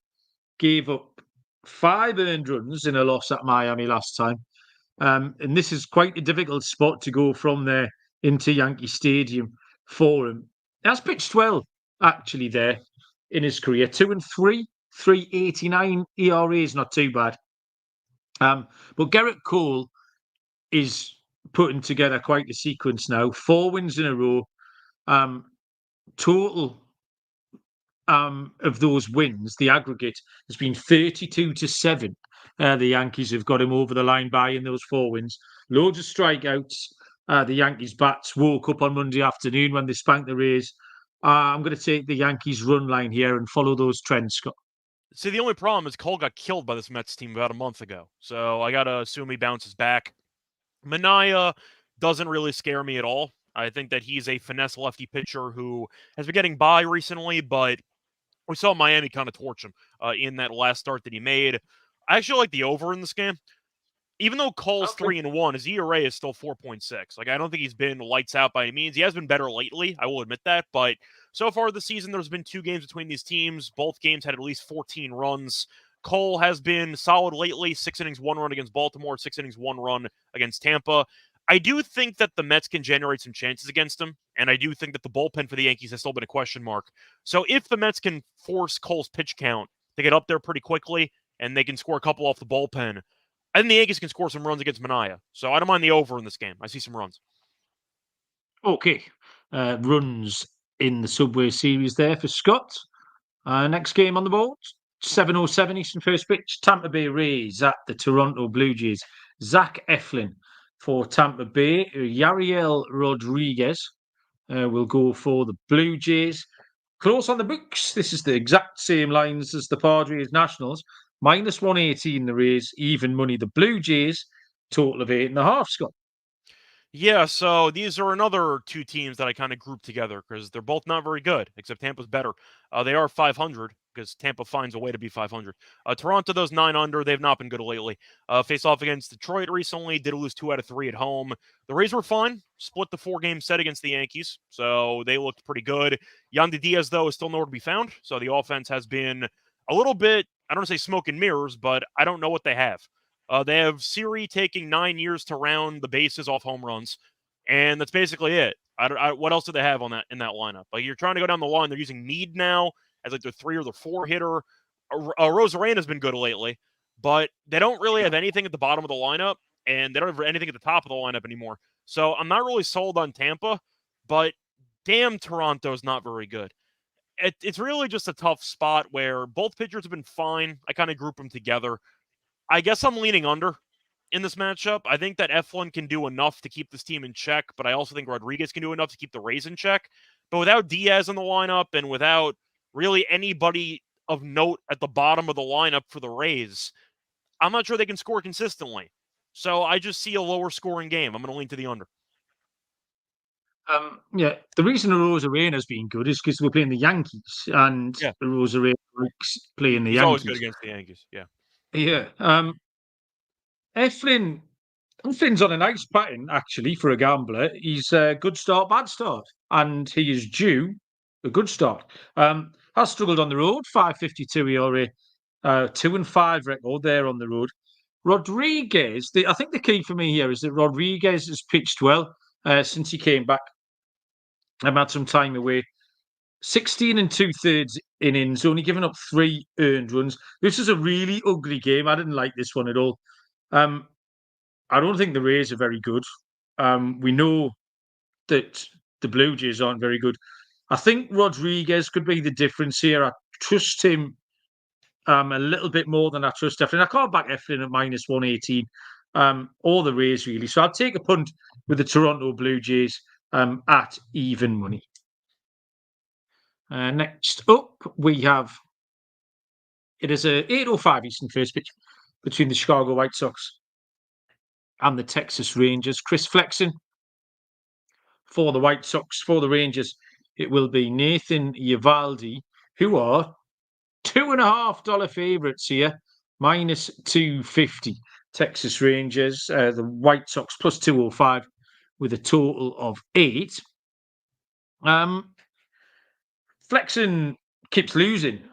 gave up 5 earned runs in a loss at Miami last time. And this is quite a difficult spot to go from there into Yankee Stadium for him. He has pitched well, actually, there in his career. 2-3, 3.89 ERA is not too bad. But Gerrit Cole is putting together quite a sequence now. 4 wins in a row. Total of those wins, the aggregate has been 32-7. The Yankees have got him over the line by in those 4 wins. Loads of strikeouts. the Yankees bats woke up on Monday afternoon when they spanked the Rays. I'm going to take the Yankees run line here and follow those trends, Scott. See, the only problem is Cole got killed by this Mets team about a month ago, so I gotta assume he bounces back. Manaea doesn't really scare me at all. I think that he's a finesse lefty pitcher who has been getting by recently, but we saw Miami kind of torch him in that last start that he made. I actually like the over in this game. Even though Cole's 3-1, his ERA is still 4.6. Like, I don't think he's been lights out by any means. He has been better lately, I will admit that. But so far this season, there's been 2 games between these teams. Both games had at least 14 runs. Cole has been solid lately. 6 innings, 1 run against Baltimore. 6 innings, 1 run against Tampa. I do think that the Mets can generate some chances against him. And I do think that the bullpen for the Yankees has still been a question mark. So if the Mets can force Cole's pitch count to get up there pretty quickly and they can score a couple off the bullpen, I think the Yankees can score some runs against Manaea. So I don't mind the over in this game. I see some runs. Okay. Runs in the Subway Series there for Scott. Next game on the board, 7:07 Eastern first pitch. Tampa Bay Rays at the Toronto Blue Jays. Zach Eflin for Tampa Bay. Yariel Rodriguez will go for the Blue Jays. Close on the books. This is the exact same lines as the Padres Nationals. -118 the Rays, even money the Blue Jays. Total of 8.5, Scott. Yeah, so these are another 2 teams that I kind of grouped together because they're both not very good, except Tampa's better. They are 500 because Tampa finds a way to be 500. Toronto, those 9 under, they've not been good lately. Face off against Detroit recently, did lose 2 out of 3 at home. The Rays were fine, split the 4-game set against the Yankees, so they looked pretty good. Yandy Diaz, though, is still nowhere to be found, so the offense has been a little bit, I don't want to say smoke and mirrors, but I don't know what they have. They have Siri taking 9 years to round the bases off home runs, and that's basically it. What else do they have on that in that lineup? Like, you're trying to go down the line. They're using Mead now as like their 3 or their 4 hitter. Rosarena has been good lately, but they don't really have anything at the bottom of the lineup, and they don't have anything at the top of the lineup anymore. So I'm not really sold on Tampa, but damn, Toronto's not very good. It's really just a tough spot where both pitchers have been fine. I kind of group them together. I guess I'm leaning under in this matchup. I think that Eflin can do enough to keep this team in check, but I also think Rodriguez can do enough to keep the Rays in check. But without Diaz in the lineup and without really anybody of note at the bottom of the lineup for the Rays, I'm not sure they can score consistently. So I just see a lower scoring game. I'm going to lean to the under. Yeah, the reason the Rosarena's been good is because we're playing the Yankees, and Yeah. the Rosarena likes playing the He's Yankees. always good against the Yankees. Yeah. Yeah. Eflin's on a nice pattern, actually, for a gambler. He's a good start, bad start, and he is due a good start. Has struggled on the road, 5.52 ERA, 2-5 record there on the road. Rodriguez, I think the key for me here is that Rodriguez has pitched well since he came back. I've had some time away. 16 2/3 innings, only given up 3 earned runs. This is a really ugly game. I didn't like this one at all. I don't think the Rays are very good. We know that the Blue Jays aren't very good. I think Rodriguez could be the difference here. I trust him a little bit more than I trust Eflin. I can't back Eflin at -118 or the Rays, really. So I'd take a punt with the Toronto Blue Jays at even money. Next up, we have it is a 8:05 Eastern first pitch between the Chicago White Sox and the Texas Rangers. Chris Flexen for the White Sox. For the Rangers, it will be Nathan Eovaldi, who are $2.50 favourites here, -250. Texas Rangers, the White Sox +205 with a total of 8. Flexen keeps losing.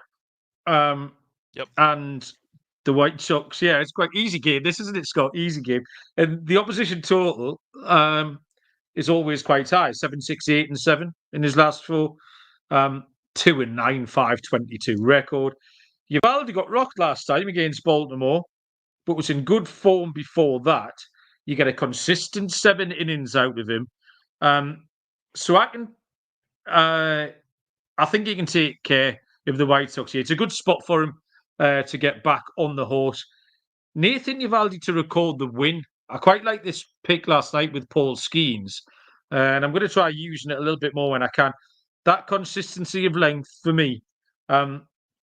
Yep. And the White Sox, yeah, it's quite easy game. This isn't it, Scott? Easy game. And the opposition total is always quite high, 7, 6, 8, and 7 in his last 4. 2-9, 5.22 record. Uvalde got rocked last time against Baltimore, but was in good form before that. You get a consistent 7 innings out of him. So I think he can take care of the White Sox here. It's a good spot for him to get back on the horse. Nathan Eovaldi to record the win. I quite like this pick last night with Paul Skeens, and I'm going to try using it a little bit more when I can. That consistency of length for me.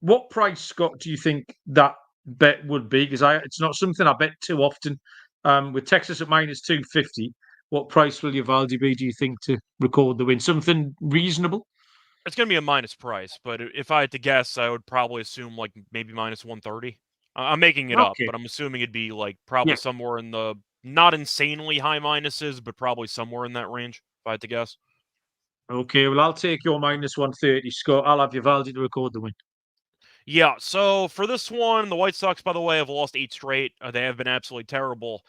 What price, Scott, do you think that bet would be? Because it's not something I bet too often. With Texas at -250, what price will Uvalde be, do you think, to record the win? Something reasonable? It's going to be a minus price, but if I had to guess, I would probably assume like maybe minus 130. I'm making it up, Okay. but I'm assuming it'd be like Yeah. probably somewhere in the not insanely high minuses, but probably somewhere in that range, if I had to guess. Okay, well, I'll take your -130, Scott. I'll have Uvalde to record the win. Yeah, so for this one, the White Sox, by the way, have lost 8 straight. They have been absolutely terrible.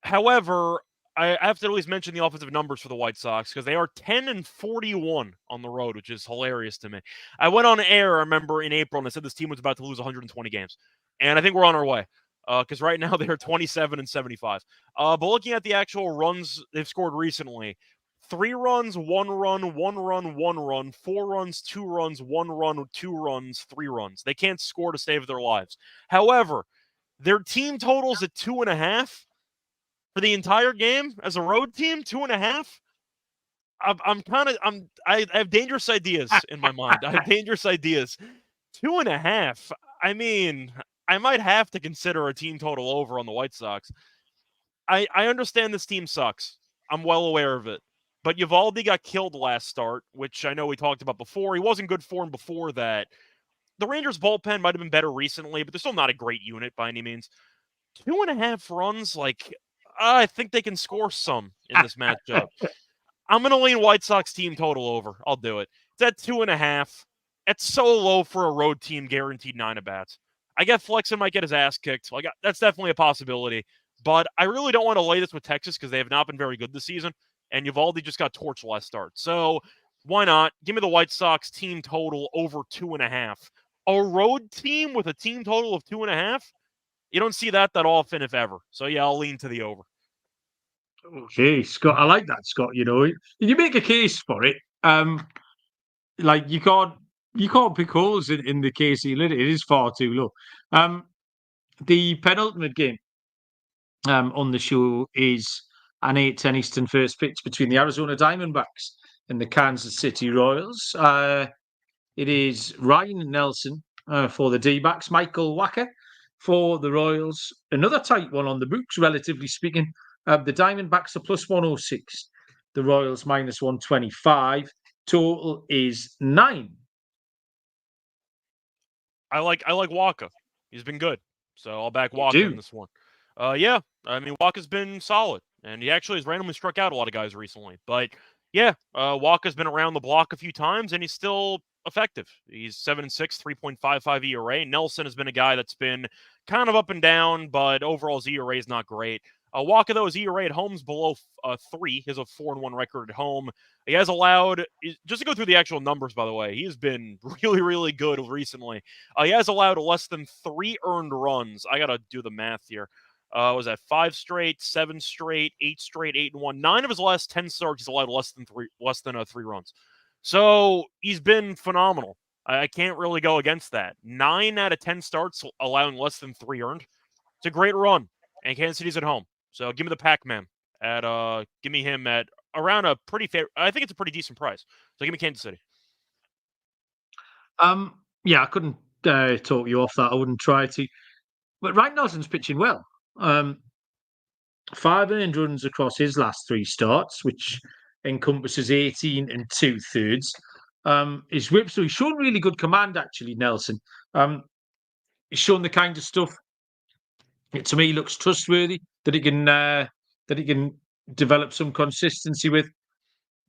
However, I have to at least mention the offensive numbers for the White Sox because they are 10-41 on the road, which is hilarious to me. I went on air, I remember, in April, and I said this team was about to lose 120 games. And I think we're on our way because right now they're 27-75. But looking at the actual runs they've scored recently, 3 runs, 1 run, 1 run, 1 run, 4 runs, 2 runs, 1 run, 2 runs, 3 runs. They can't score to save their lives. However, their team totals at 2.5 for the entire game as a road team, 2.5. I have dangerous ideas in my mind. I have dangerous ideas. 2.5. I mean, I might have to consider a team total over on the White Sox. I understand this team sucks. I'm well aware of it. But Uvalde got killed last start, which I know we talked about before. He wasn't good form before that. The Rangers bullpen might have been better recently, but they're still not a great unit by any means. 2.5 runs, like, I think they can score some in this matchup. I'm going to lean White Sox team total over. I'll do it. It's at 2.5. It's so low for a road team, guaranteed 9 at-bats. I get Flexen might get his ass kicked. Like, that's definitely a possibility. But I really don't want to lay this with Texas because they have not been very good this season. And Uvalde just got torched last start. So why not? Give me the White Sox team total over 2.5. A road team with a team total of 2.5? You don't see that often, if ever. So yeah, I'll lean to the over. Okay, Scott, I like that, Scott. You make a case for it. Like you can't pick holes in the case he lit. It is far too low. The penultimate game on the show is an 8:10 Eastern first pitch between the Arizona Diamondbacks and the Kansas City Royals. It is Ryan Nelson for the D-backs, Michael Wacha for the Royals. Another tight one on the books, relatively speaking. The Diamondbacks are +106. The Royals -125. Total is 9. I like Wacha. He's been good. So I'll back You Wacha in do. this one. Yeah, I mean Wacha's been solid, and he actually has randomly struck out a lot of guys recently. But yeah, Wacha's been around the block a few times, and he's still effective. He's 7-6, 3.55 ERA. Nelson has been a guy that's been kind of up and down, but overall his ERA is not great. Wacha, though, his ERA at home's below 3. He has a 4-1 record at home. He has allowed, just to go through the actual numbers, by the way, he has been really, really good recently. He has allowed less than 3 earned runs. I got to do the math here. Was that 5 straight, 7 straight, 8 straight, 8-1? 9 of his last 10 starts, he's allowed less than 3 runs. So he's been phenomenal. I can't really go against that. 9 out of 10 starts allowing less than 3 earned. It's a great run, and Kansas City's at home. So give me the Pac-Man give me him at around a pretty fair. I think it's a pretty decent price. So give me Kansas City. Yeah, I couldn't talk you off that. I wouldn't try to. But Ryan Nelson's pitching well. 5 earned runs across his last 3 starts, which encompasses 18 and 2/3. His whip, so he's shown really good command, actually, Nelson. He's shown the kind of stuff that to me looks trustworthy, that he can develop some consistency with.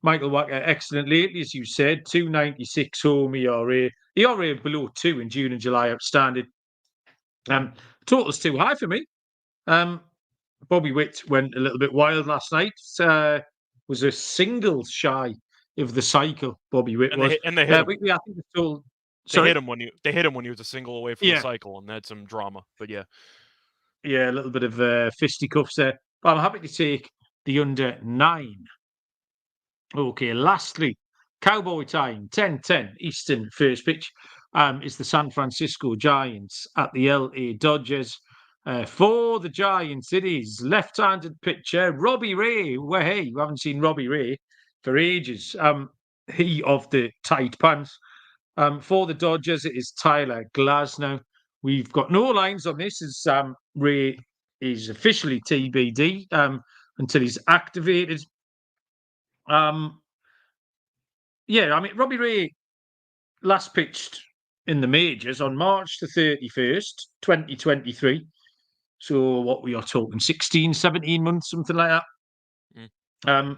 Michael Wacha, excellent lately, as you said, 2.96 home ERA. ERA below 2 in June and July, outstanding. Total's too high for me. Bobby Witt went a little bit wild last night. Was a single shy of the cycle. Bobby Witt was. They hit him. I think it's total. They hit him when he was a single away from the Yeah. cycle, and had some drama. But yeah, Yeah, a little bit of fisticuffs there. But I'm happy to take the under 9. Okay, lastly, Cowboy time, 10:10 Eastern first pitch is the San Francisco Giants at the LA Dodgers. For the Giants, it is left-handed pitcher Robbie Ray. Well, hey, we haven't seen Robbie Ray for ages. He of the tight pants. For the Dodgers, it is Tyler Glasnow. We've got no lines on this, as Ray is officially TBD until he's activated. Yeah, I mean, Robbie Ray last pitched in the majors on March the 31st, 2023. So what we are talking, 16, 17 months, something like that. Mm.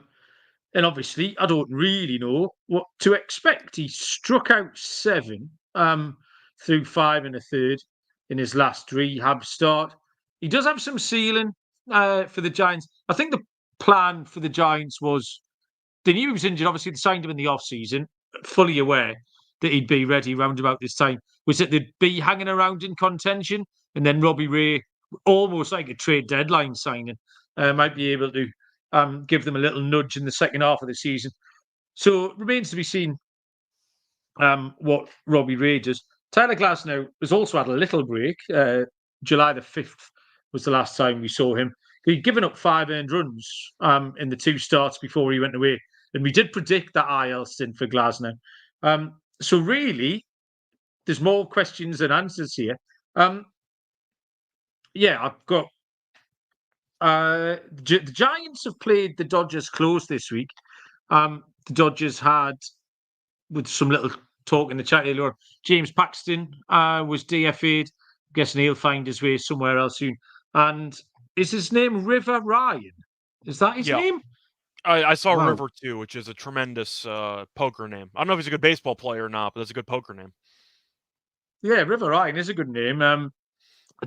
And obviously, I don't really know what to expect. He struck out 7 through 5 1/3 in his last rehab start. He does have some ceiling for the Giants. I think the plan for the Giants was they knew he was injured. Obviously, they signed him in the off-season, fully aware that he'd be ready round about this time. Was that they'd be hanging around in contention, and then Robbie Ray, almost like a trade deadline signing, might be able to give them a little nudge in the second half of the season. So it remains to be seen what Robbie Ray does. Tyler Glasnow has also had a little break. July the 5th was the last time we saw him. He'd given up 5 earned runs in the 2 starts before he went away. And we did predict that IL stint for Glasnow. So really, there's more questions than answers here. Yeah, I've got the Giants have played the Dodgers close this week. The Dodgers had, with some little talk in the chat earlier, James Paxton was DFA'd. I'm guessing he'll find his way somewhere else soon. And is his name River Ryan? Is that his name? I saw Wow. River too, which is a tremendous poker name. I don't know if he's a good baseball player or not, but that's a good poker name. Yeah, River Ryan is a good name.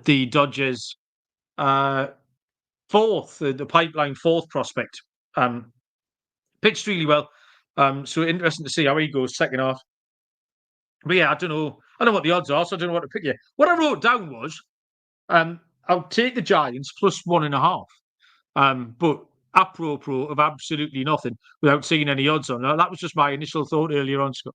The Dodgers fourth, the pipeline fourth prospect, pitched really well. So interesting to see how he goes second half. But yeah, I don't know. I don't know what the odds are, so I don't know what to pick here. What I wrote down was I'll take the Giants plus 1.5. But apropos of absolutely nothing without seeing any odds on that. That was just my initial thought earlier on, Scott.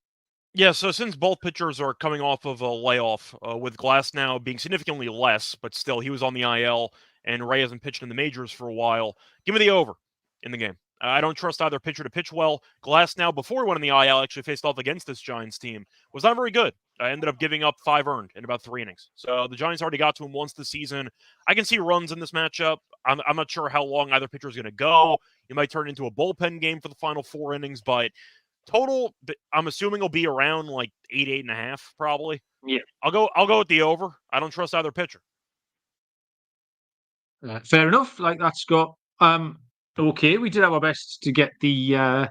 Yeah, so since both pitchers are coming off of a layoff, with Glasnow being significantly less, but still he was on the IL, and Ray hasn't pitched in the majors for a while, give me the over in the game. I don't trust either pitcher to pitch well. Glasnow, before he went on the IL, actually faced off against this Giants team, was not very good. I ended up giving up 5 earned in about 3 innings. So the Giants already got to him once this season. I can see runs in this matchup. I'm not sure how long either pitcher is going to go. You might turn it into a bullpen game for the final 4 innings, but total, I'm assuming will be around like 8.5, probably. Yeah. I'll go with the over. I don't trust either pitcher. Fair enough. Like that, Scott. Okay, we did our best to get the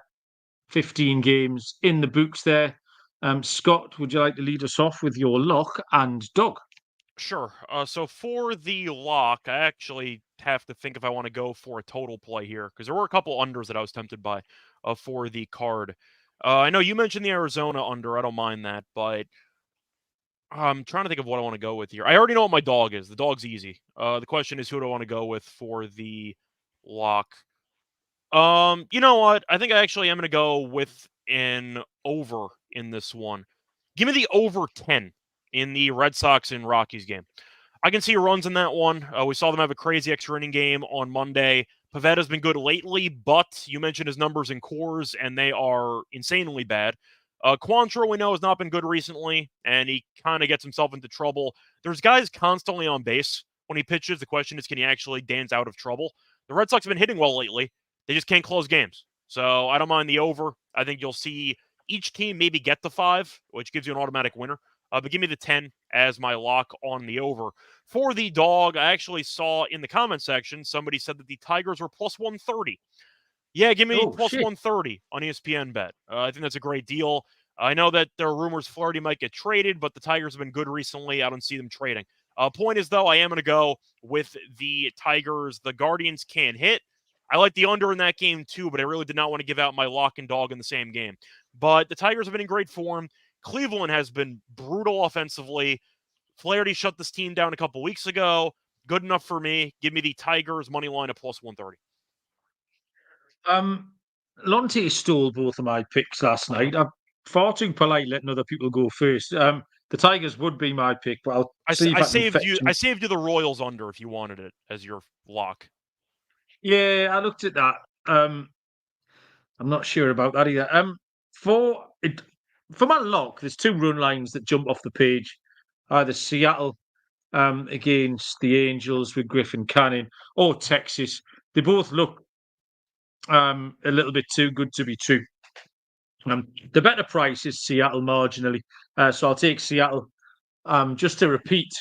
15 games in the books there. Scott, would you like to lead us off with your lock and dog? Sure. So for the lock, I actually have to think if I want to go for a total play here, because there were a couple unders that I was tempted by for the card. I know you mentioned the Arizona under. I don't mind that, but I'm trying to think of what I want to go with here. I already know what my dog is. The dog's easy. The question is, who do I want to go with for the lock? You know what? I think I actually am going to go with an over in this one. Give me the over 10 in the Red Sox and Rockies game. I can see runs in that one. We saw them have a crazy extra inning game on Monday. Pavetta's been good lately, but you mentioned his numbers in cores, and they are insanely bad. Quantrill, we know, has not been good recently, and he kind of gets himself into trouble. There's guys constantly on base when he pitches. The question is, can he actually dance out of trouble? The Red Sox have been hitting well lately. They just can't close games. So I don't mind the over. I think you'll see each team maybe get the 5, which gives you an automatic winner. But give me the 10 as my lock on the over. For the dog, I actually saw in the comment section, somebody said that the Tigers were plus 130. Yeah, give me plus 130 on ESPN bet. I think that's a great deal. I know that there are rumors Flaherty might get traded, but the Tigers have been good recently. I don't see them trading. Point is, though, I am going to go with the Tigers. The Guardians can hit. I like the under in that game, too, but I really did not want to give out my lock and dog in the same game. But the Tigers have been in great form. Cleveland has been brutal offensively. Flaherty shut this team down a couple weeks ago. Good enough for me. Give me the Tigers money line at plus 130. Lonte stole both of my picks last night. I'm far too polite letting other people go first. The Tigers would be my pick, but I'll I, see if I I can saved fetch you. them. I saved you the Royals under if you wanted it as your lock. Yeah, I looked at that. I'm not sure about that either. For it, for my lock, there's two run lines that jump off the page. Either Seattle against the Angels with Griffin Canning, or Texas. They both look a little bit too good to be true. The better price is Seattle marginally, so I'll take Seattle just to repeat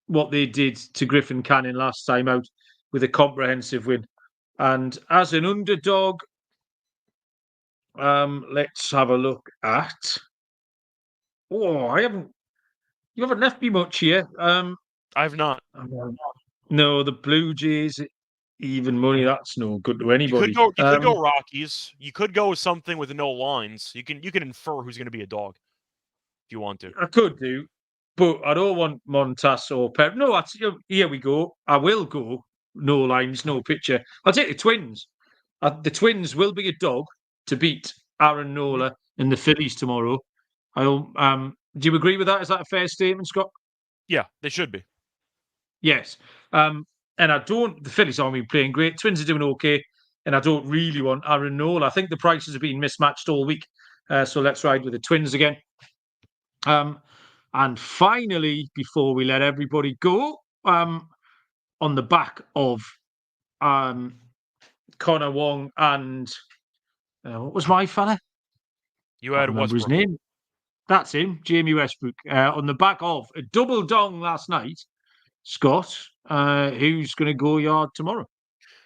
what they did to Griffin Canning last time out with a comprehensive win. And as an underdog, let's have a look at. Oh, you haven't left me much here. I've not. No, the Blue Jays, even money, that's no good to anybody. You could go Rockies. You could go with something with no lines. You can infer who's going to be a dog if you want to. I could do, but I don't want Montas or Pep. No, here we go. I will go. No lines, no picture. I'll take the Twins. The Twins will be a dog to beat Aaron Nola and the Phillies tomorrow. Do you agree with that? Is that a fair statement, Scott? Yeah, they should be. Yes. And the Phillies aren't been playing great. Twins are doing okay. And I don't really want Aaron Nola. I think the prices have been mismatched all week. So let's ride with the Twins again. And finally, before we let everybody go, on the back of Connor Wong and what was my fella? You had remember Westbrook. his name. That's him, Jamie Westbrook. On the back of a double dong last night, Scott, who's going to go yard tomorrow?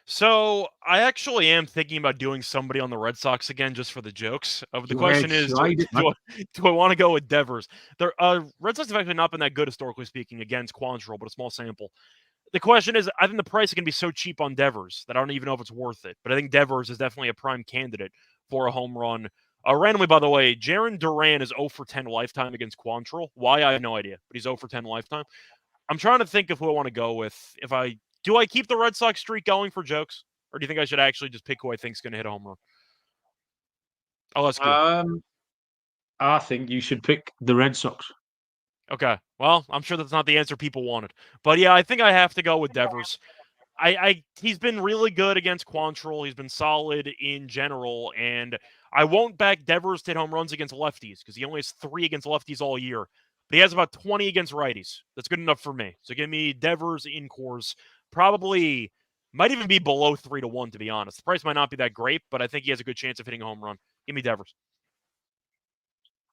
So I actually am thinking about doing somebody on the Red Sox again just for the jokes. The question is, do I want to go with Devers? Red Sox have actually not been that good historically speaking against Quantrill, but a small sample. The question is, I think the price is going to be so cheap on Devers that I don't even know if it's worth it. But I think Devers is definitely a prime candidate for a home run. Randomly, by the way, Jarren Duran is 0 for 10 lifetime against Quantrill. Why? I have no idea, but he's 0 for 10 lifetime. I'm trying to think of who I want to go with. Do I keep the Red Sox streak going for jokes? Or do you think I should actually just pick who I think is going to hit a home run? I'll ask you. I think you should pick the Red Sox. Okay. Well, I'm sure that's not the answer people wanted. But yeah, I think I have to go with Devers. He's been really good against Quantrill. He's been solid in general. And I won't back Devers to hit home runs against lefties because he only has 3 against lefties all year. But he has about 20 against righties. That's good enough for me. So give me Devers in course. Probably might even be below 3-1, to be honest. The price might not be that great, but I think he has a good chance of hitting a home run. Give me Devers.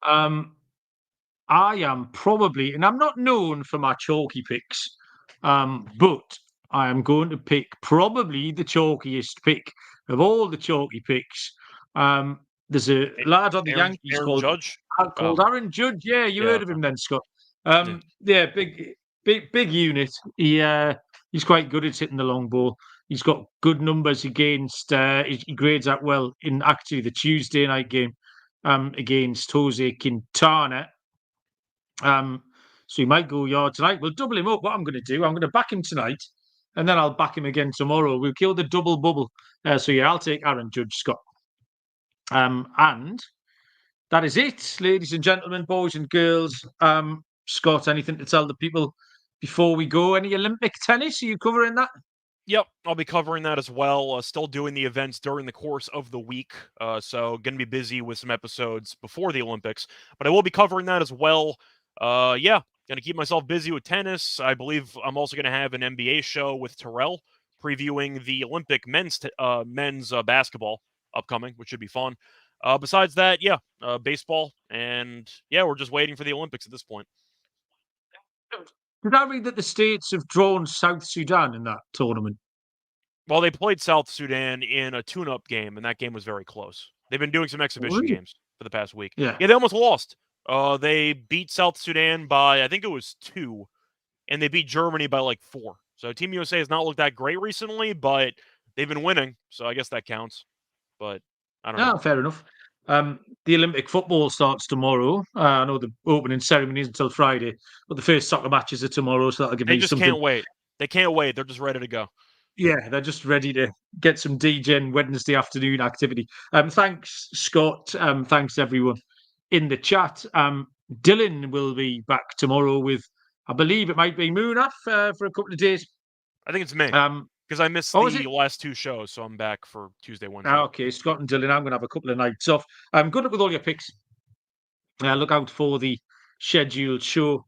I am probably, and I'm not known for my chalky picks, but I am going to pick probably the chalkiest pick of all the chalky picks. There's a lad on the Yankees called Aaron Judge. Yeah, you heard of him then, Scott. Yeah, big unit. He's quite good at hitting the long ball. He's got good numbers against. He grades out well in actually the Tuesday night game against Jose Quintana. So he might go yard tonight. We'll double him up. What I'm going to do, I'm going to back him tonight, and then I'll back him again tomorrow. We'll kill the double bubble. So yeah, I'll take Aaron Judge, Scott. And that is it, ladies and gentlemen, boys and girls. Scott, anything to tell the people before we go? Any Olympic tennis? Are you covering that? Yep, I'll be covering that as well. Still doing the events during the course of the week. So going to be busy with some episodes before the Olympics, but I will be covering that as well. Yeah, going to keep myself busy with tennis. I believe I'm also going to have an NBA show with Terrell previewing the Olympic men's basketball upcoming, which should be fun. Besides that, yeah, baseball. And yeah, we're just waiting for the Olympics at this point. Did I read that the States have drawn South Sudan in that tournament? Well, they played South Sudan in a tune-up game, and that game was very close. They've been doing some exhibition games for the past week. Yeah, they almost lost. They beat South Sudan by, I think it was 2, and they beat Germany by like 4. So Team USA has not looked that great recently, but they've been winning, so I guess that counts. But I don't know. Fair enough. The Olympic football starts tomorrow. I know the opening ceremony is until Friday, but the first soccer matches are tomorrow, so that'll give me something. They just can't wait. They can't wait. They're just ready to go. Yeah, they're just ready to get some DGen Wednesday afternoon activity. Thanks, Scott. Thanks, everyone in the chat. Dylan will be back tomorrow with, I believe it might be Munaf for a couple of days. I think it's me. Because I missed is the it? last 2 shows, so I'm back for Tuesday, Wednesday. Okay, Scott and Dylan, I'm going to have a couple of nights off. Good luck with all your picks. Look out for the scheduled show.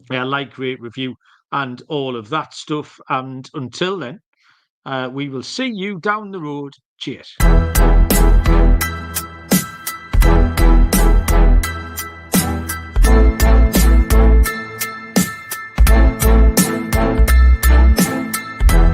Like, rate, review, and all of that stuff. And until then, we will see you down the road. Cheers.